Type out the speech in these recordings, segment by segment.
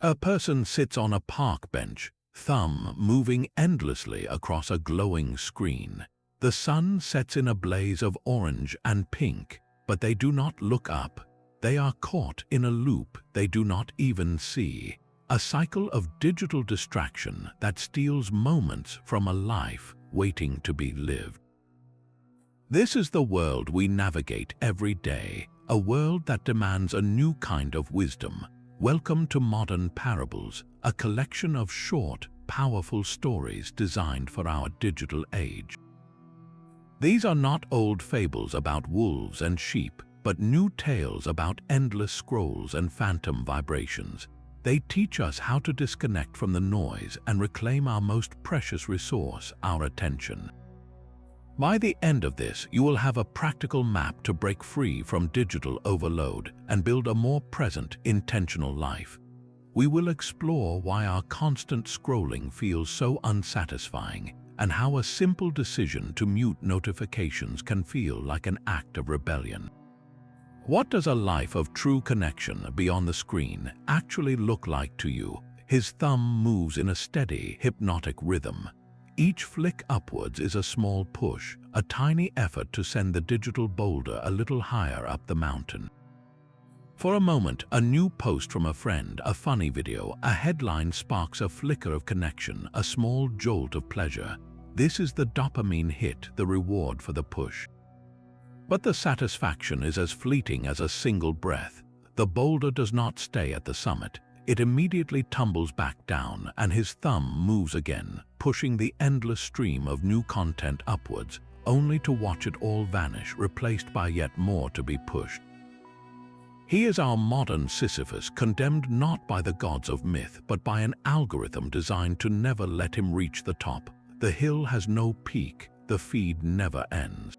A person sits on a park bench, thumb moving endlessly across a glowing screen. The sun sets in a blaze of orange and pink, but they do not look up. They are caught in a loop they do not even see. A cycle of digital distraction that steals moments from a life waiting to be lived. This is the world we navigate every day, a world that demands a new kind of wisdom. Welcome to Modern Parables, a collection of short, powerful stories designed for our digital age. These are not old fables about wolves and sheep, but new tales about endless scrolls and phantom vibrations. They teach us how to disconnect from the noise and reclaim our most precious resource, our attention. By the end of this, you will have a practical map to break free from digital overload and build a more present, intentional life. We will explore why our constant scrolling feels so unsatisfying and how a simple decision to mute notifications can feel like an act of rebellion. What does a life of true connection beyond the screen actually look like to you? His thumb moves in a steady, hypnotic rhythm. Each flick upwards is a small push, a tiny effort to send the digital boulder a little higher up the mountain. For a moment, a new post from a friend, a funny video, a headline sparks a flicker of connection, a small jolt of pleasure. This is the dopamine hit, the reward for the push. But the satisfaction is as fleeting as a single breath. The boulder does not stay at the summit. It immediately tumbles back down, and his thumb moves again, pushing the endless stream of new content upwards, only to watch it all vanish, replaced by yet more to be pushed. He is our modern Sisyphus, condemned not by the gods of myth, but by an algorithm designed to never let him reach the top. The hill has no peak, the feed never ends.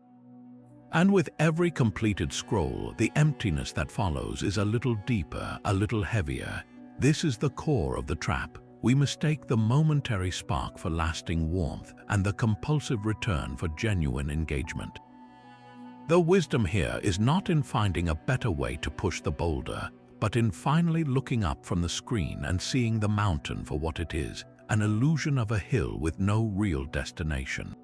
And with every completed scroll, the emptiness that follows is a little deeper, a little heavier. This is the core of the trap. We mistake the momentary spark for lasting warmth and the compulsive return for genuine engagement. The wisdom here is not in finding a better way to push the boulder, but in finally looking up from the screen and seeing the mountain for what it is, an illusion of a hill with no real destination.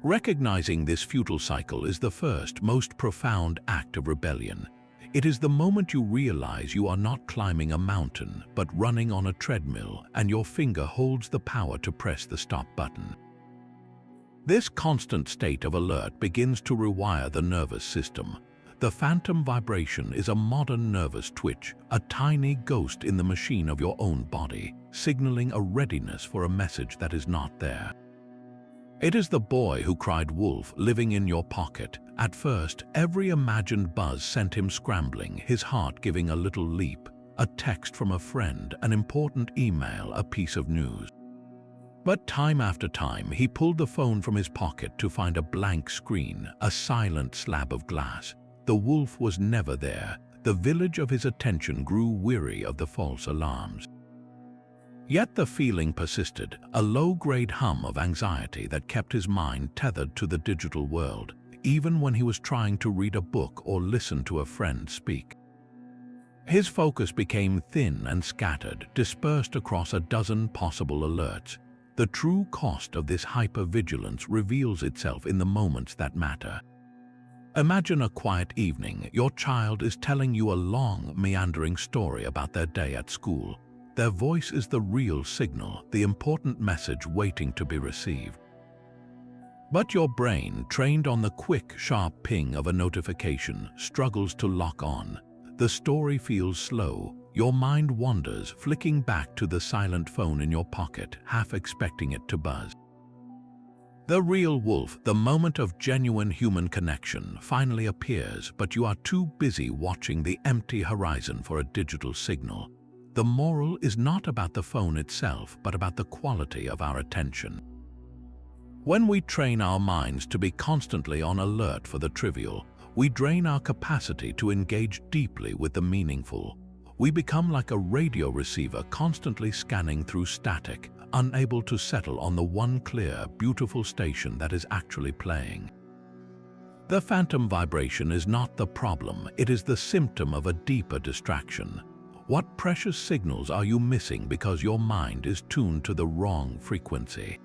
Recognizing this futile cycle is the first, most profound act of rebellion. It is the moment you realize you are not climbing a mountain, but running on a treadmill, and your finger holds the power to press the stop button. This constant state of alert begins to rewire the nervous system. The phantom vibration is a modern nervous twitch, a tiny ghost in the machine of your own body, signaling a readiness for a message that is not there. It is the boy who cried wolf living in your pocket. At first, every imagined buzz sent him scrambling, his heart giving a little leap. A text from a friend, an important email, a piece of news. But time after time, he pulled the phone from his pocket to find a blank screen, a silent slab of glass. The wolf was never there. The village of his attention grew weary of the false alarms. Yet the feeling persisted, a low-grade hum of anxiety that kept his mind tethered to the digital world, even when he was trying to read a book or listen to a friend speak. His focus became thin and scattered, dispersed across a dozen possible alerts. The true cost of this hypervigilance reveals itself in the moments that matter. Imagine a quiet evening. Your child is telling you a long, meandering story about their day at school. Their voice is the real signal, the important message waiting to be received. But your brain, trained on the quick, sharp ping of a notification, struggles to lock on. The story feels slow. Your mind wanders, flicking back to the silent phone in your pocket, half expecting it to buzz. The real wolf, the moment of genuine human connection, finally appears, but you are too busy watching the empty horizon for a digital signal. The moral is not about the phone itself, but about the quality of our attention. When we train our minds to be constantly on alert for the trivial, we drain our capacity to engage deeply with the meaningful. We become like a radio receiver constantly scanning through static, unable to settle on the one clear, beautiful station that is actually playing. The phantom vibration is not the problem, it is the symptom of a deeper distraction. What precious signals are you missing because your mind is tuned to the wrong frequency?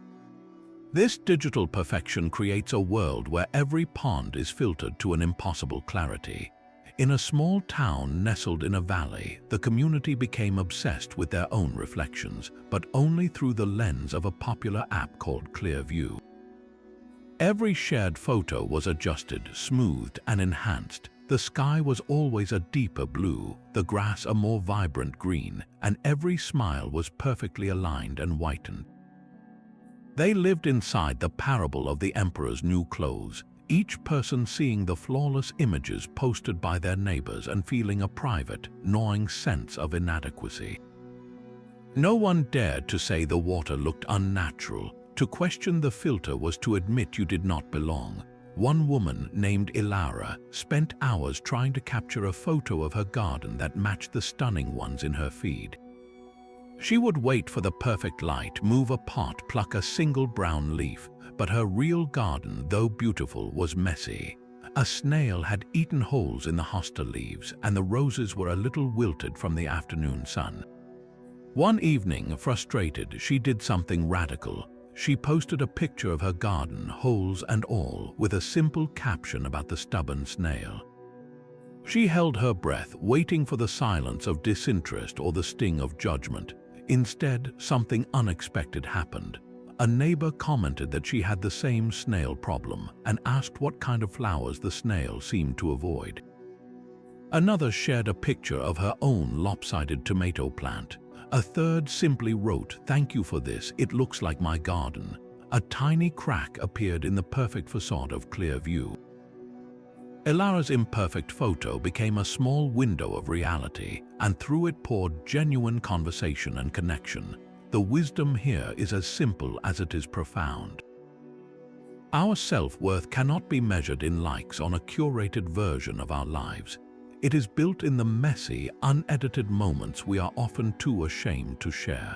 This digital perfection creates a world where every pond is filtered to an impossible clarity. In a small town nestled in a valley, the community became obsessed with their own reflections, but only through the lens of a popular app called Clearview. Every shared photo was adjusted, smoothed, and enhanced. The sky was always a deeper blue, the grass a more vibrant green, and every smile was perfectly aligned and whitened. They lived inside the parable of the emperor's new clothes, each person seeing the flawless images posted by their neighbors and feeling a private, gnawing sense of inadequacy. No one dared to say the water looked unnatural. To question the filter was to admit you did not belong. One woman, named Ilara, spent hours trying to capture a photo of her garden that matched the stunning ones in her feed. She would wait for the perfect light, move a pot, pluck a single brown leaf, but her real garden, though beautiful, was messy. A snail had eaten holes in the hosta leaves, and the roses were a little wilted from the afternoon sun. One evening, frustrated, she did something radical. She posted a picture of her garden, holes and all, with a simple caption about the stubborn snail. She held her breath, waiting for the silence of disinterest or the sting of judgment. Instead, something unexpected happened. A neighbor commented that she had the same snail problem and asked what kind of flowers the snail seemed to avoid. Another shared a picture of her own lopsided tomato plant. A third simply wrote, "Thank you for this, it looks like my garden." A tiny crack appeared in the perfect facade of Clearview. Ilara's imperfect photo became a small window of reality, and through it poured genuine conversation and connection. The wisdom here is as simple as it is profound. Our self-worth cannot be measured in likes on a curated version of our lives. It is built in the messy, unedited moments we are often too ashamed to share.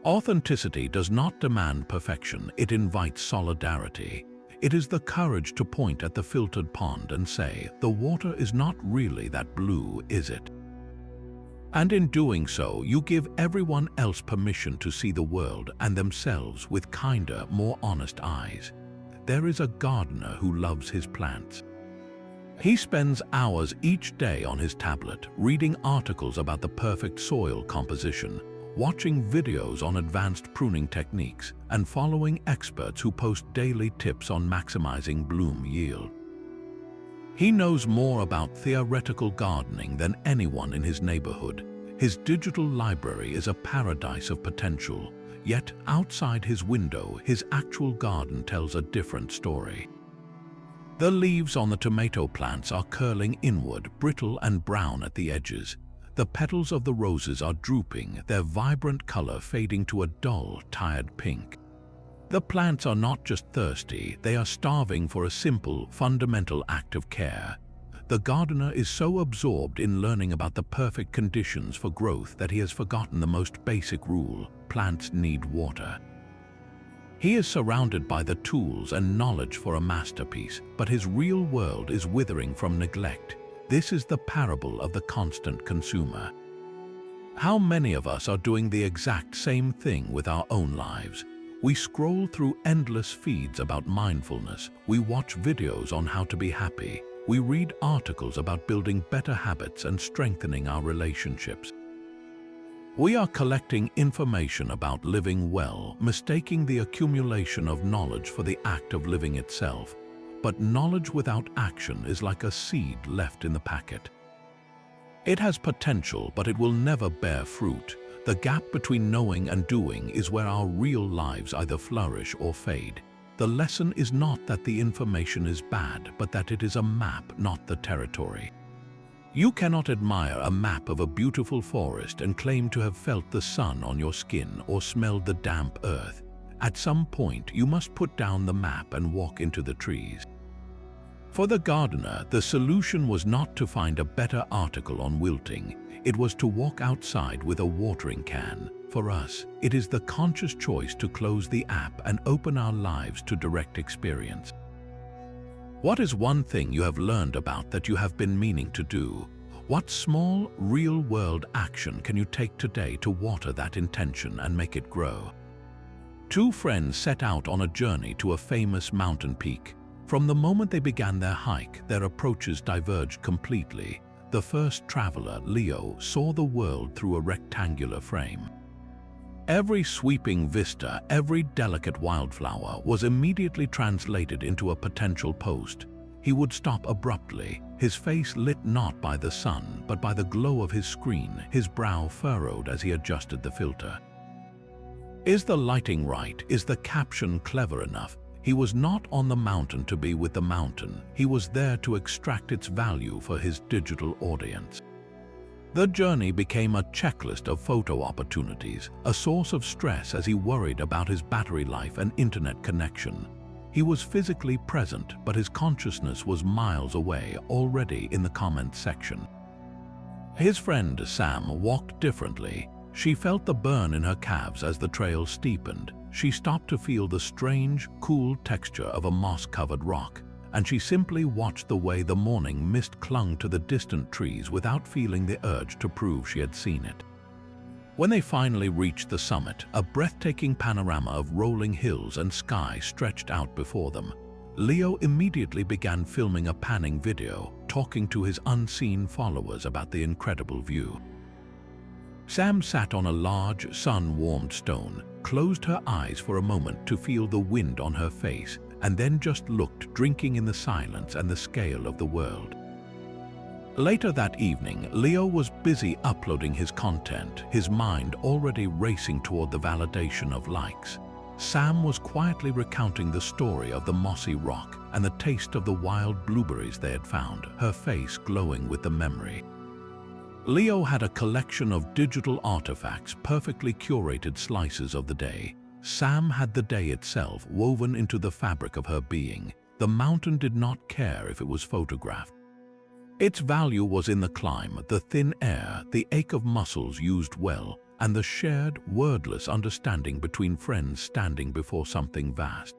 Authenticity does not demand perfection, it invites solidarity. It is the courage to point at the filtered pond and say, "The water is not really that blue, is it?" And in doing so, you give everyone else permission to see the world and themselves with kinder, more honest eyes. There is a gardener who loves his plants. He spends hours each day on his tablet, reading articles about the perfect soil composition, watching videos on advanced pruning techniques, and following experts who post daily tips on maximizing bloom yield. He knows more about theoretical gardening than anyone in his neighborhood. His digital library is a paradise of potential, yet outside his window, his actual garden tells a different story. The leaves on the tomato plants are curling inward, brittle and brown at the edges. The petals of the roses are drooping, their vibrant color fading to a dull, tired pink. The plants are not just thirsty, they are starving for a simple, fundamental act of care. The gardener is so absorbed in learning about the perfect conditions for growth that he has forgotten the most basic rule: plants need water. He is surrounded by the tools and knowledge for a masterpiece, but his real world is withering from neglect. This is the parable of the constant consumer. How many of us are doing the exact same thing with our own lives? We scroll through endless feeds about mindfulness, we watch videos on how to be happy, we read articles about building better habits and strengthening our relationships. We are collecting information about living well, mistaking the accumulation of knowledge for the act of living itself. But knowledge without action is like a seed left in the packet. It has potential, but it will never bear fruit. The gap between knowing and doing is where our real lives either flourish or fade. The lesson is not that the information is bad, but that it is a map, not the territory. You cannot admire a map of a beautiful forest and claim to have felt the sun on your skin or smelled the damp earth. At some point, you must put down the map and walk into the trees. For the gardener, the solution was not to find a better article on wilting. It was to walk outside with a watering can. For us, it is the conscious choice to close the app and open our lives to direct experience. What is one thing you have learned about that you have been meaning to do? What small, real-world action can you take today to water that intention and make it grow? Two friends set out on a journey to a famous mountain peak. From the moment they began their hike, their approaches diverged completely. The first traveler, Leo, saw the world through a rectangular frame. Every sweeping vista, every delicate wildflower was immediately translated into a potential post. He would stop abruptly, his face lit not by the sun, but by the glow of his screen, his brow furrowed as he adjusted the filter. Is the lighting right? Is the caption clever enough? He was not on the mountain to be with the mountain. He was there to extract its value for his digital audience. The journey became a checklist of photo opportunities, a source of stress as he worried about his battery life and internet connection. He was physically present, but his consciousness was miles away, already in the comments section. His friend Sam walked differently. She felt the burn in her calves as the trail steepened. She stopped to feel the strange, cool texture of a moss-covered rock, and she simply watched the way the morning mist clung to the distant trees without feeling the urge to prove she had seen it. When they finally reached the summit, a breathtaking panorama of rolling hills and sky stretched out before them. Leo immediately began filming a panning video, talking to his unseen followers about the incredible view. Sam sat on a large, sun-warmed stone, closed her eyes for a moment to feel the wind on her face, and then just looked, drinking in the silence and the scale of the world. Later that evening, Leo was busy uploading his content, his mind already racing toward the validation of likes. Sam was quietly recounting the story of the mossy rock and the taste of the wild blueberries they had found, her face glowing with the memory. Leo had a collection of digital artifacts, perfectly curated slices of the day. Sam had the day itself woven into the fabric of her being. The mountain did not care if it was photographed. Its value was in the climb, the thin air, the ache of muscles used well, and the shared, wordless understanding between friends standing before something vast.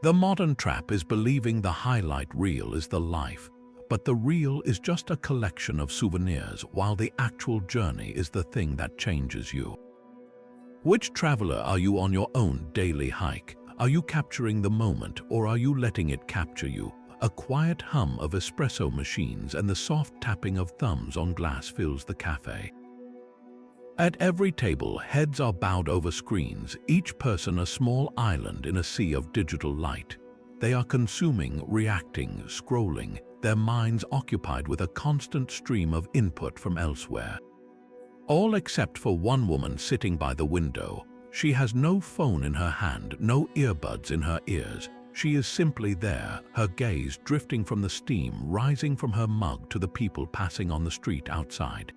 The modern trap is believing the highlight reel is the life, but the reel is just a collection of souvenirs, while the actual journey is the thing that changes you. Which traveler are you on your own daily hike? Are you capturing the moment, or are you letting it capture you? A quiet hum of espresso machines and the soft tapping of thumbs on glass fills the cafe. At every table, heads are bowed over screens, each person a small island in a sea of digital light. They are consuming, reacting, scrolling, their minds occupied with a constant stream of input from elsewhere. All except for one woman sitting by the window. She has no phone in her hand, no earbuds in her ears. She is simply there, her gaze drifting from the steam rising from her mug to the people passing on the street outside.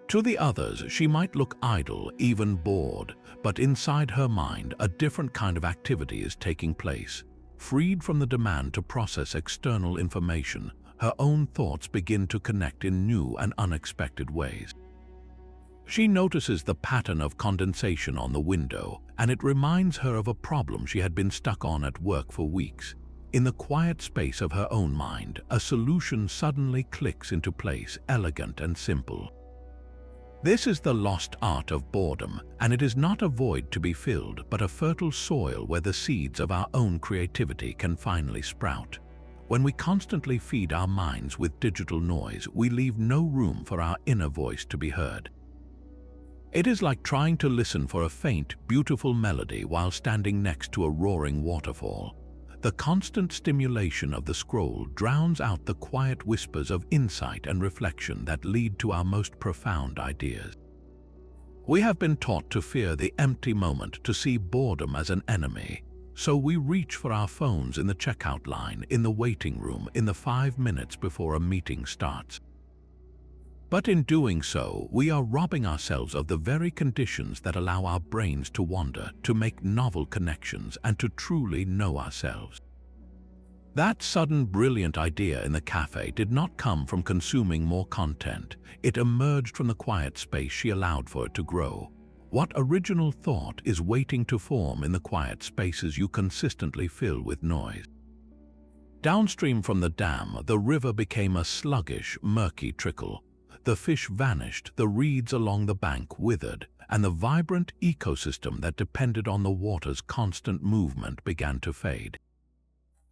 To the others, she might look idle, even bored, but inside her mind, a different kind of activity is taking place. Freed from the demand to process external information, her own thoughts begin to connect in new and unexpected ways. She notices the pattern of condensation on the window, and it reminds her of a problem she had been stuck on at work for weeks. In the quiet space of her own mind, a solution suddenly clicks into place, elegant and simple. This is the lost art of boredom, and it is not a void to be filled, but a fertile soil where the seeds of our own creativity can finally sprout. When we constantly feed our minds with digital noise, we leave no room for our inner voice to be heard. It is like trying to listen for a faint, beautiful melody while standing next to a roaring waterfall. The constant stimulation of the scroll drowns out the quiet whispers of insight and reflection that lead to our most profound ideas. We have been taught to fear the empty moment, to see boredom as an enemy. So we reach for our phones in the checkout line, in the waiting room, in the 5 minutes before a meeting starts. But in doing so, we are robbing ourselves of the very conditions that allow our brains to wander, to make novel connections, and to truly know ourselves. That sudden brilliant idea in the cafe did not come from consuming more content. It emerged from the quiet space she allowed for it to grow. What original thought is waiting to form in the quiet spaces you consistently fill with noise? Downstream from the dam, the river became a sluggish, murky trickle. The fish vanished, the reeds along the bank withered, and the vibrant ecosystem that depended on the water's constant movement began to fade.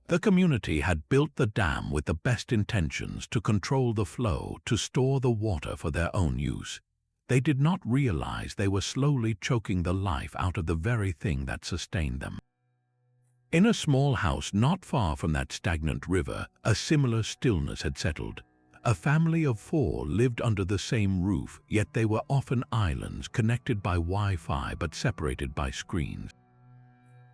The community had built the dam with the best intentions to control the flow, to store the water for their own use. They did not realize they were slowly choking the life out of the very thing that sustained them. In a small house not far from that stagnant river, a similar stillness had settled. A family of 4 lived under the same roof, yet they were often islands connected by Wi-Fi but separated by screens.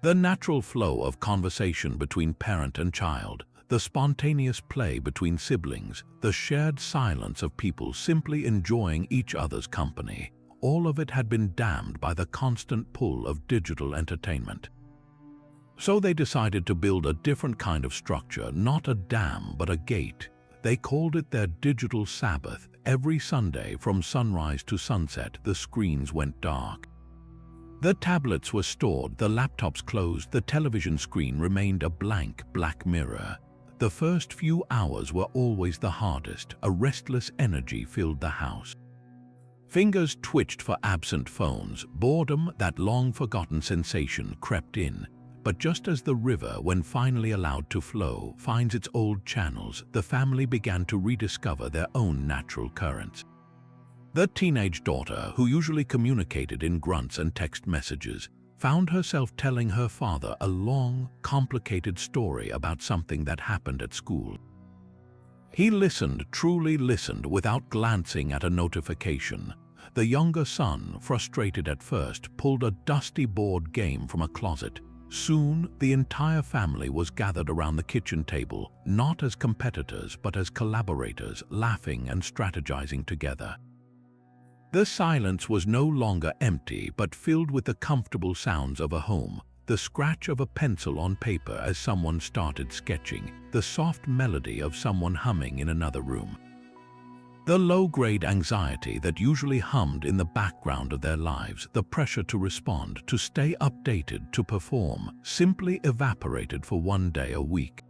The natural flow of conversation between parent and child, the spontaneous play between siblings, the shared silence of people simply enjoying each other's company, all of it had been dammed by the constant pull of digital entertainment. So they decided to build a different kind of structure, not a dam but a gate. They called it their Digital Sabbath. Every Sunday from sunrise to sunset, the screens went dark. The tablets were stored, the laptops closed, the television screen remained a blank black mirror. The first few hours were always the hardest. A restless energy filled the house. Fingers twitched for absent phones. Boredom, that long-forgotten sensation, crept in. But just as the river, when finally allowed to flow, finds its old channels, the family began to rediscover their own natural currents. The teenage daughter, who usually communicated in grunts and text messages, found herself telling her father a long, complicated story about something that happened at school. He listened, truly listened, without glancing at a notification. The younger son, frustrated at first, pulled a dusty board game from a closet. Soon, the entire family was gathered around the kitchen table, not as competitors but as collaborators, laughing and strategizing together. The silence was no longer empty but filled with the comfortable sounds of a home, the scratch of a pencil on paper as someone started sketching, the soft melody of someone humming in another room. The low-grade anxiety that usually hummed in the background of their lives, the pressure to respond, to stay updated, to perform, simply evaporated for one day a week.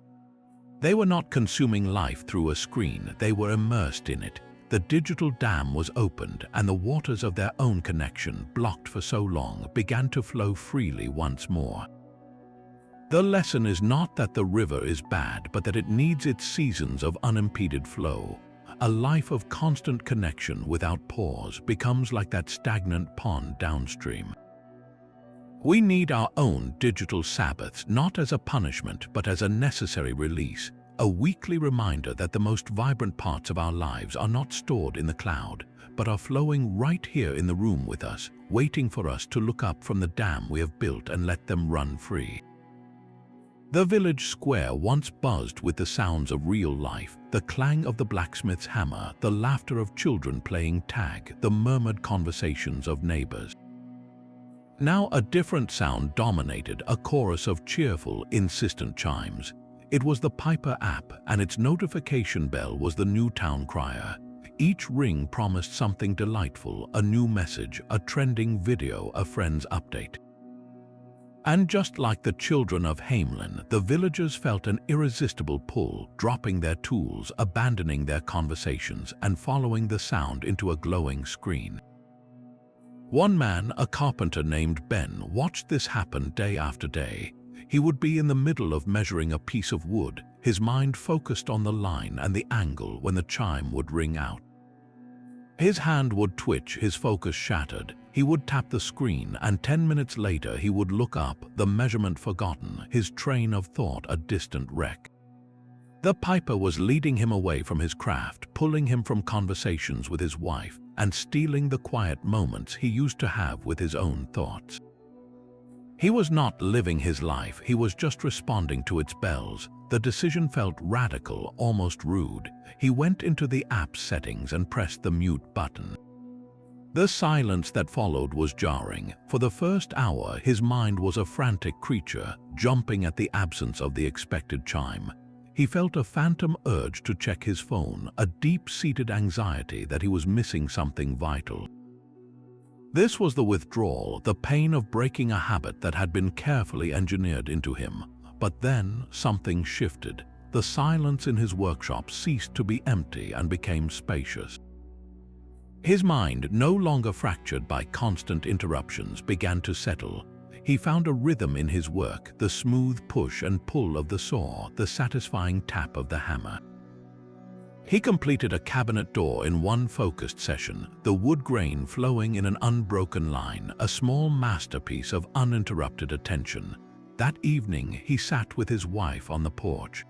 They were not consuming life through a screen, they were immersed in it. The digital dam was opened, and the waters of their own connection, blocked for so long, began to flow freely once more. The lesson is not that the river is bad, but that it needs its seasons of unimpeded flow. A life of constant connection without pause becomes like that stagnant pond downstream. We need our own digital Sabbaths, not as a punishment, but as a necessary release, a weekly reminder that the most vibrant parts of our lives are not stored in the cloud, but are flowing right here in the room with us, waiting for us to look up from the dam we have built and let them run free. The village square once buzzed with the sounds of real life, the clang of the blacksmith's hammer, the laughter of children playing tag, the murmured conversations of neighbors. Now a different sound dominated, a chorus of cheerful, insistent chimes. It was the Piper app, and its notification bell was the new town crier. Each ring promised something delightful, a new message, a trending video, a friend's update. And just like the children of Hamelin, the villagers felt an irresistible pull, dropping their tools, abandoning their conversations, and following the sound into a glowing screen. One man, a carpenter named Ben, watched this happen day after day. He would be in the middle of measuring a piece of wood, his mind focused on the line and the angle when the chime would ring out. His hand would twitch, his focus shattered. He would tap the screen, and 10 minutes later he would look up, the measurement forgotten, his train of thought a distant wreck. The piper was leading him away from his craft, pulling him from conversations with his wife, and stealing the quiet moments he used to have with his own thoughts. He was not living his life, he was just responding to its bells. The decision felt radical, almost rude. He went into the app's settings and pressed the mute button. The silence that followed was jarring. For the first hour, his mind was a frantic creature, jumping at the absence of the expected chime. He felt a phantom urge to check his phone, a deep-seated anxiety that he was missing something vital. This was the withdrawal, the pain of breaking a habit that had been carefully engineered into him. But then something shifted. the silence in his workshop ceased to be empty and became spacious. His mind, no longer fractured by constant interruptions, began to settle. He found a rhythm in his work, the smooth push and pull of the saw, the satisfying tap of the hammer. He completed a cabinet door in one focused session, the wood grain flowing in an unbroken line, a small masterpiece of uninterrupted attention. That evening, he sat with his wife on the porch.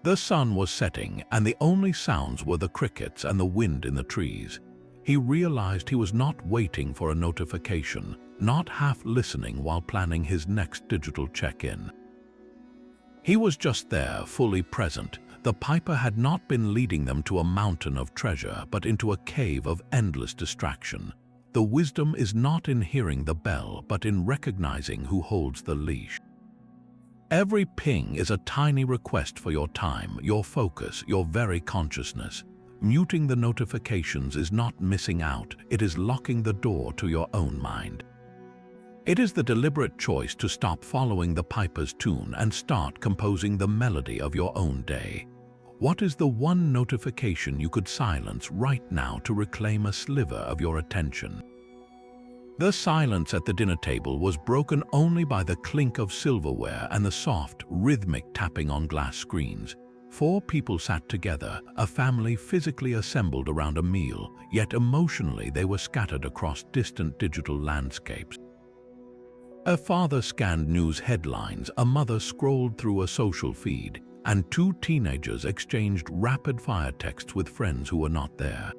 The sun was setting, and the only sounds were the crickets and the wind in the trees. He realized he was not waiting for a notification, not half listening while planning his next digital check-in. He was just there, fully present. The piper had not been leading them to a mountain of treasure, but into a cave of endless distraction. The wisdom is not in hearing the bell, but in recognizing who holds the leash. Every ping is a tiny request for your time, your focus, your very consciousness. Muting the notifications is not missing out, it is locking the door to your own mind. It is the deliberate choice to stop following the piper's tune and start composing the melody of your own day. What is the one notification you could silence right now to reclaim a sliver of your attention? The silence at the dinner table was broken only by the clink of silverware and the soft, rhythmic tapping on glass screens. 4 people sat together, a family physically assembled around a meal, yet emotionally they were scattered across distant digital landscapes. A father scanned news headlines, a mother scrolled through a social feed, and 2 teenagers exchanged rapid-fire texts with friends who were not there.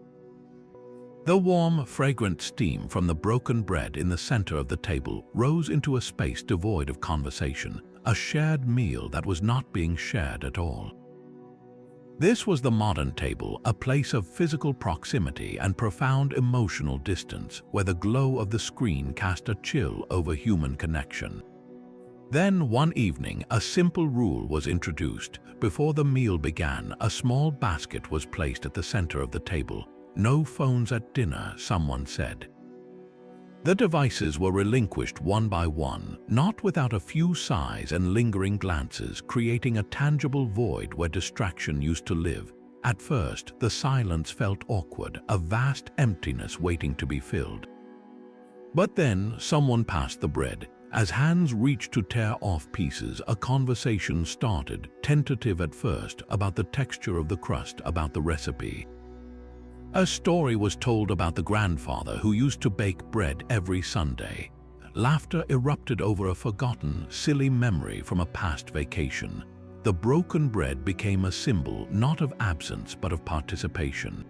The warm, fragrant steam from the broken bread in the center of the table rose into a space devoid of conversation, a shared meal that was not being shared at all. This was the modern table, a place of physical proximity and profound emotional distance, where the glow of the screen cast a chill over human connection. Then, one evening, a simple rule was introduced. Before the meal began, a small basket was placed at the center of the table. No phones at dinner, someone said. The devices were relinquished one by one, not without a few sighs and lingering glances, creating a tangible void where distraction used to live. At first, the silence felt awkward, a vast emptiness waiting to be filled. But then, someone passed the bread. As hands reached to tear off pieces, a conversation started, tentative at first, about the texture of the crust, about the recipe. A story was told about the grandfather who used to bake bread every Sunday. Laughter erupted over a forgotten, silly memory from a past vacation. The broken bread became a symbol not of absence but of participation.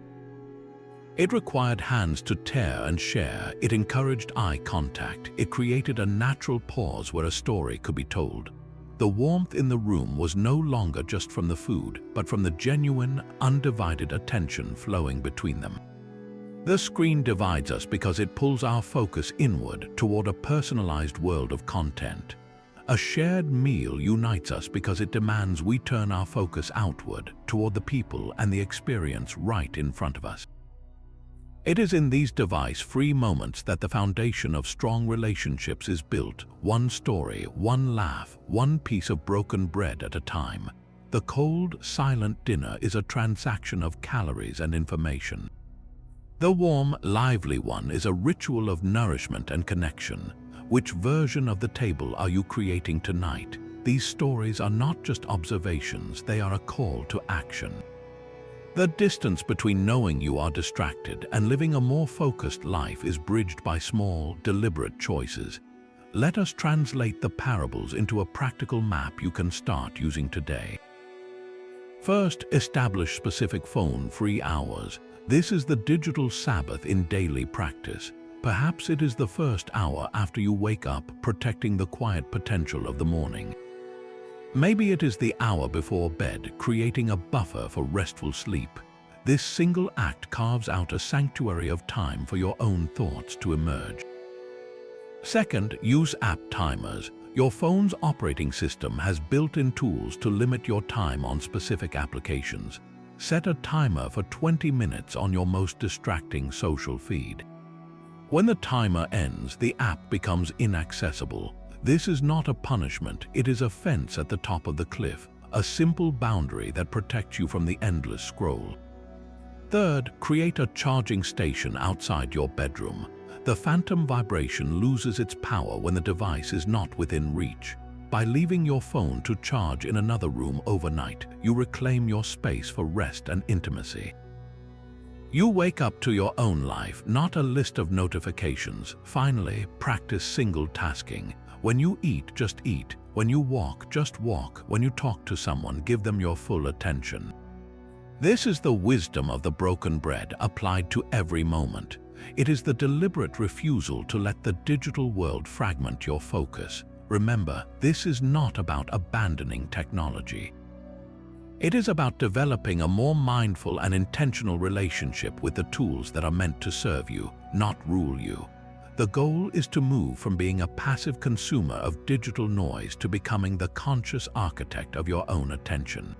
It required hands to tear and share, it encouraged eye contact, it created a natural pause where a story could be told. The warmth in the room was no longer just from the food, but from the genuine, undivided attention flowing between them. The screen divides us because it pulls our focus inward toward a personalized world of content. A shared meal unites us because it demands we turn our focus outward toward the people and the experience right in front of us. It is in these device-free moments that the foundation of strong relationships is built, one story, one laugh, one piece of broken bread at a time. The cold, silent dinner is a transaction of calories and information. The warm, lively one is a ritual of nourishment and connection. Which version of the table are you creating tonight? These stories are not just observations, they are a call to action. The distance between knowing you are distracted and living a more focused life is bridged by small, deliberate choices. Let us translate the parables into a practical map you can start using today. First, establish specific phone-free hours. This is the digital Sabbath in daily practice. Perhaps it is the first hour after you wake up, protecting the quiet potential of the morning. Maybe it is the hour before bed, creating a buffer for restful sleep. This single act carves out a sanctuary of time for your own thoughts to emerge. Second, use app timers. Your phone's operating system has built-in tools to limit your time on specific applications. Set a timer for 20 minutes on your most distracting social feed. When the timer ends, the app becomes inaccessible. This is not a punishment, it is a fence at the top of the cliff, a simple boundary that protects you from the endless scroll. Third, create a charging station outside your bedroom. The phantom vibration loses its power when the device is not within reach. By leaving your phone to charge in another room overnight, you reclaim your space for rest and intimacy. You wake up to your own life, not a list of notifications. Finally, practice single tasking. When you eat, just eat. When you walk, just walk. When you talk to someone, give them your full attention. This is the wisdom of the broken bread applied to every moment. It is the deliberate refusal to let the digital world fragment your focus. Remember, this is not about abandoning technology. It is about developing a more mindful and intentional relationship with the tools that are meant to serve you, not rule you. The goal is to move from being a passive consumer of digital noise to becoming the conscious architect of your own attention.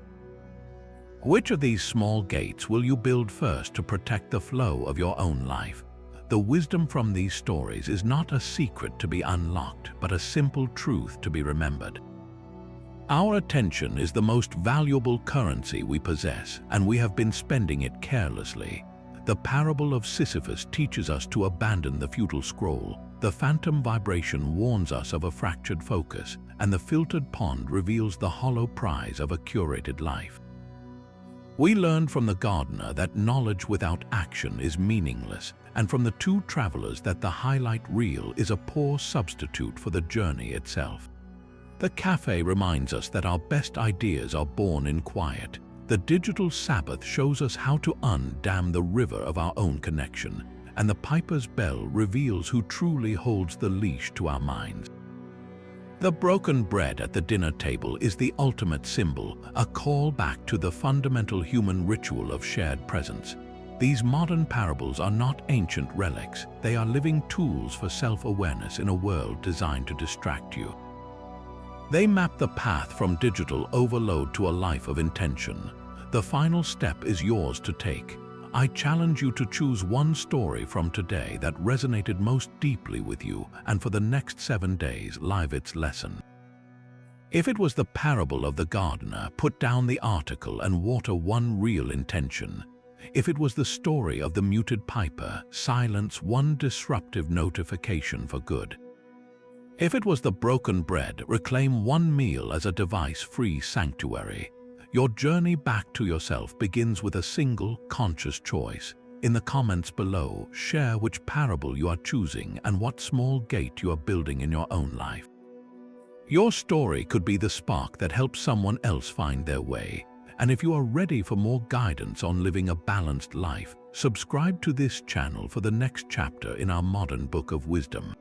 Which of these small gates will you build first to protect the flow of your own life? The wisdom from these stories is not a secret to be unlocked, but a simple truth to be remembered. Our attention is the most valuable currency we possess, and we have been spending it carelessly. The parable of Sisyphus teaches us to abandon the futile scroll. The phantom vibration warns us of a fractured focus, and the filtered pond reveals the hollow prize of a curated life. We learned from the gardener that knowledge without action is meaningless, and from the two travelers that the highlight reel is a poor substitute for the journey itself. The cafe reminds us that our best ideas are born in quiet. The digital Sabbath shows us how to undam the river of our own connection, and the piper's bell reveals who truly holds the leash to our minds. The broken bread at the dinner table is the ultimate symbol, a call back to the fundamental human ritual of shared presence. These modern parables are not ancient relics, they are living tools for self-awareness in a world designed to distract you. They map the path from digital overload to a life of intention. The final step is yours to take. I challenge you to choose one story from today that resonated most deeply with you, and for the next 7 days, live its lesson. If it was the parable of the gardener, put down the article and water one real intention. If it was the story of the muted piper, silence one disruptive notification for good. If it was the broken bread, reclaim one meal as a device-free sanctuary. Your journey back to yourself begins with a single, conscious choice. In the comments below, share which parable you are choosing and what small gate you are building in your own life. Your story could be the spark that helps someone else find their way. And if you are ready for more guidance on living a balanced life, subscribe to this channel for the next chapter in our modern book of wisdom.